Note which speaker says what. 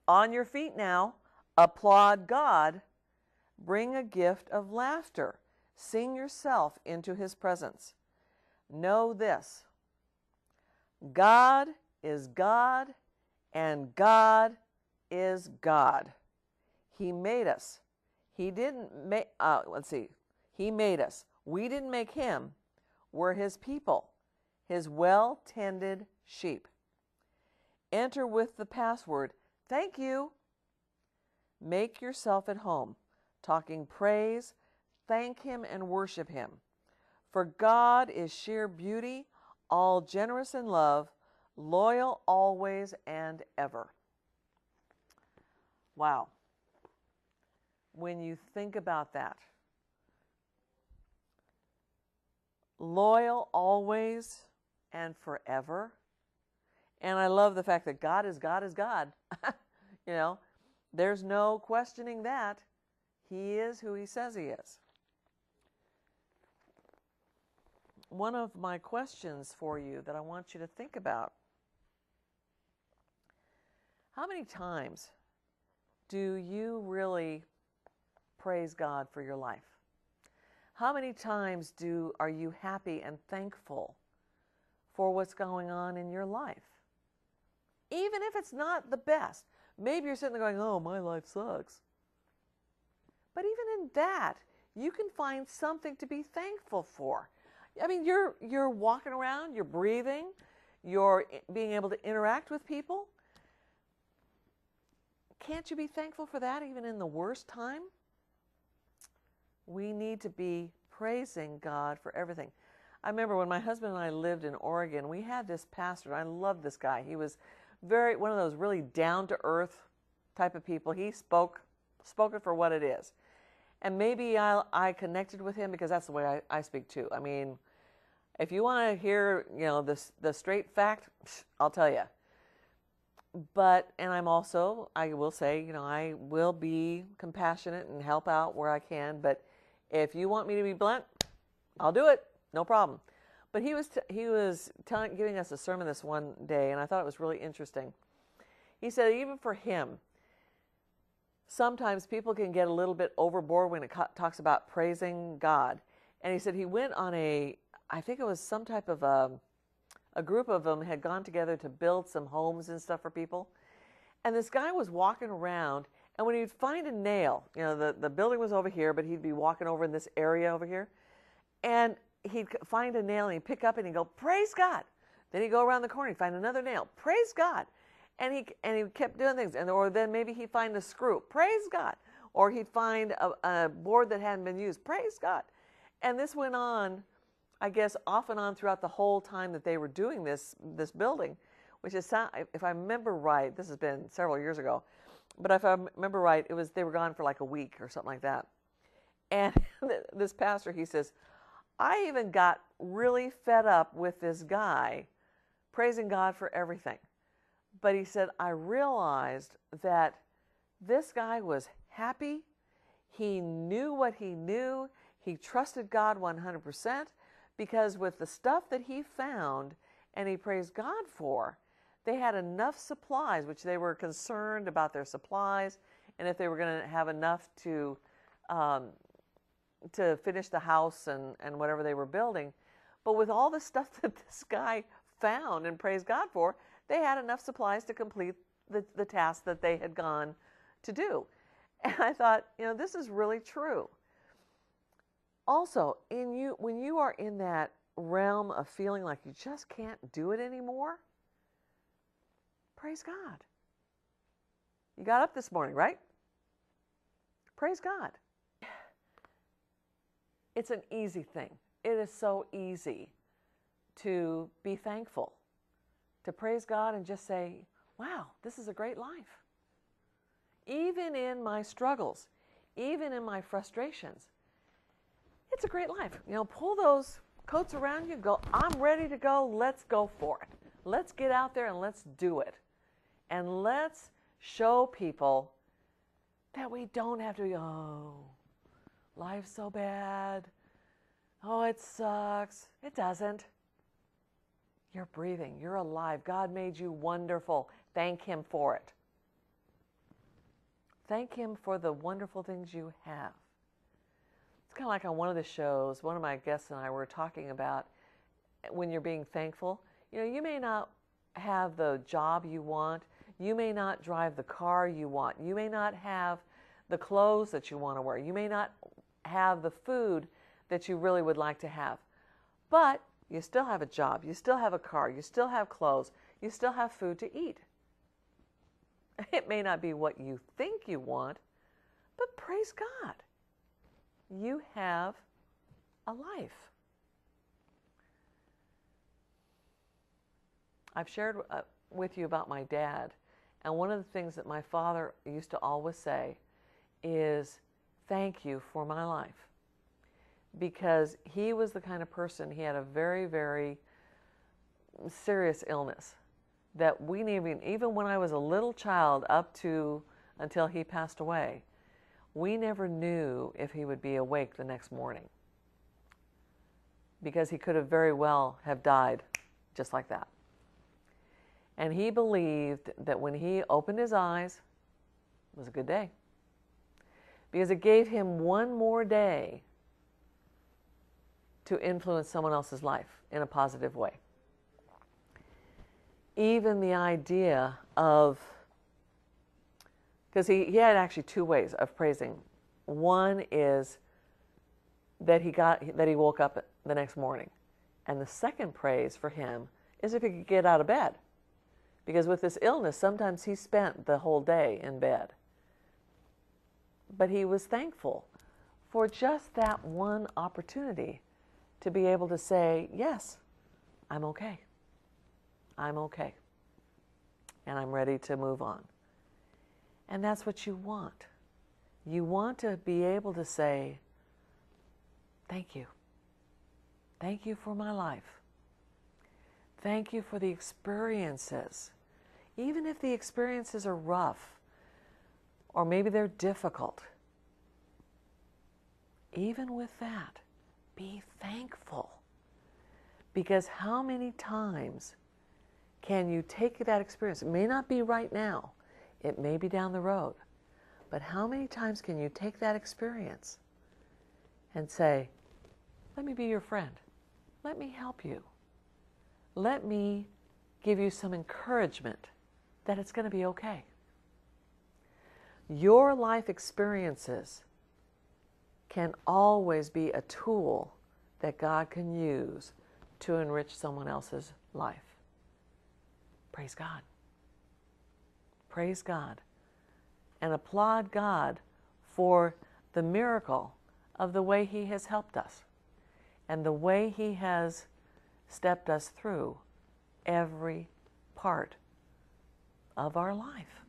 Speaker 1: On your feet now, applaud God, bring a gift of laughter, sing yourself into his presence. Know this, God is God and God is God. He made us. He didn't make, he made us. We didn't make him. We're his people, his well-tended sheep. Enter with the password, thank you. Make yourself at home, talking praise, thank him and worship him. For God is sheer beauty, all generous in love, loyal always and ever. Wow. When you think about that, loyal always and forever. And I love the fact that God is God is God. You know, there's no questioning that. He is who he says he is. One of my questions for you that I want you to think about, how many times do you really praise God for your life? How many times are you happy and thankful for what's going on in your life? Even if it's not the best. Maybe you're sitting there going, oh, my life sucks. But even in that, you can find something to be thankful for. I mean, you're walking around, you're breathing, you're being able to interact with people. Can't you be thankful for that even in the worst time? We need to be praising God for everything. I remember when my husband and I lived in Oregon, we had this pastor. I loved this guy. He was one of those really down-to-earth type of people. He spoke it for what it is. And maybe I connected with him because that's the way I speak too. I mean, if you want to hear, the straight fact, I'll tell you. But, and I will say, I will be compassionate and help out where I can. But if you want me to be blunt, I'll do it. No problem. But he was giving us a sermon this one day, and I thought it was really interesting. He said even for him, sometimes people can get a little bit overboard when it talks about praising God. And he said he went on I think it was some type of a group of them had gone together to build some homes and stuff for people. And this guy was walking around, and when he'd find a nail, the building was over here, but he'd be walking over in this area over here, and he'd find a nail and he'd pick up and he'd go, praise God. Then he'd go around the corner, he'd find another nail, praise God. And he kept doing things. Or then maybe he'd find a screw, praise God. Or he'd find a board that hadn't been used, praise God. And this went on, I guess, off and on throughout the whole time that they were doing this building, which is, if I remember right, this has been several years ago, but if I remember right, they were gone for like a week or something like that. And this pastor, he says, I even got really fed up with this guy praising God for everything. But he said, I realized that this guy was happy. He knew what he knew. He trusted God 100% because with the stuff that he found and he praised God for, they had enough supplies, which they were concerned about their supplies and if they were going to have enough to finish the house and whatever they were building. But with all the stuff that this guy found and praised God for, they had enough supplies to complete the task that they had gone to do. And I thought, this is really true. Also, when you are in that realm of feeling like you just can't do it anymore, praise God. You got up this morning, right? Praise God. It's an easy thing. It is so easy to be thankful, to praise God and just say, wow, this is a great life. Even in my struggles, even in my frustrations, it's a great life. Pull those coats around you, go, I'm ready to go, let's go for it. Let's get out there and let's do it. And let's show people that we don't have to be, oh, life's so bad. Oh, it sucks. It doesn't. You're breathing. You're alive. God made you wonderful. Thank him for it. Thank Him for the wonderful things you have. It's kind of like on one of the shows, one of my guests and I were talking about when you're being thankful. You know, you may not have the job you want. You may not drive the car you want. You may not have the clothes that you want to wear. You may not have the food that you really would like to have. But you still have a job. You still have a car. You still have clothes. You still have food to eat. It may not be what you think you want, but praise God. You have a life. I've shared with you about my dad, and one of the things that my father used to always say is, thank you for my life. Because he was the kind of person, he had a very, very serious illness that we even when I was a little child until he passed away, we never knew if he would be awake the next morning. Because he could have very well have died just like that. And he believed that when he opened his eyes, it was a good day. Because it gave him one more day to influence someone else's life in a positive way. Even the idea of, because he had actually two ways of praising. One is that he woke up the next morning. And the second praise for him is if he could get out of bed. Because with this illness, sometimes he spent the whole day in bed. But he was thankful for just that one opportunity to be able to say, yes, I'm okay. I'm okay. And I'm ready to move on. And that's what you want. You want to be able to say, thank you. Thank you for my life. Thank you for the experiences. Even if the experiences are rough, or maybe they're difficult, even with that, be thankful. Because how many times can you take that experience? It may not be right now. It may be down the road. But how many times can you take that experience and say, let me be your friend. Let me help you. Let me give you some encouragement that it's going to be okay. Your life experiences can always be a tool that God can use to enrich someone else's life. Praise God. Praise God. And applaud God for the miracle of the way He has helped us and the way He has stepped us through every part of our life.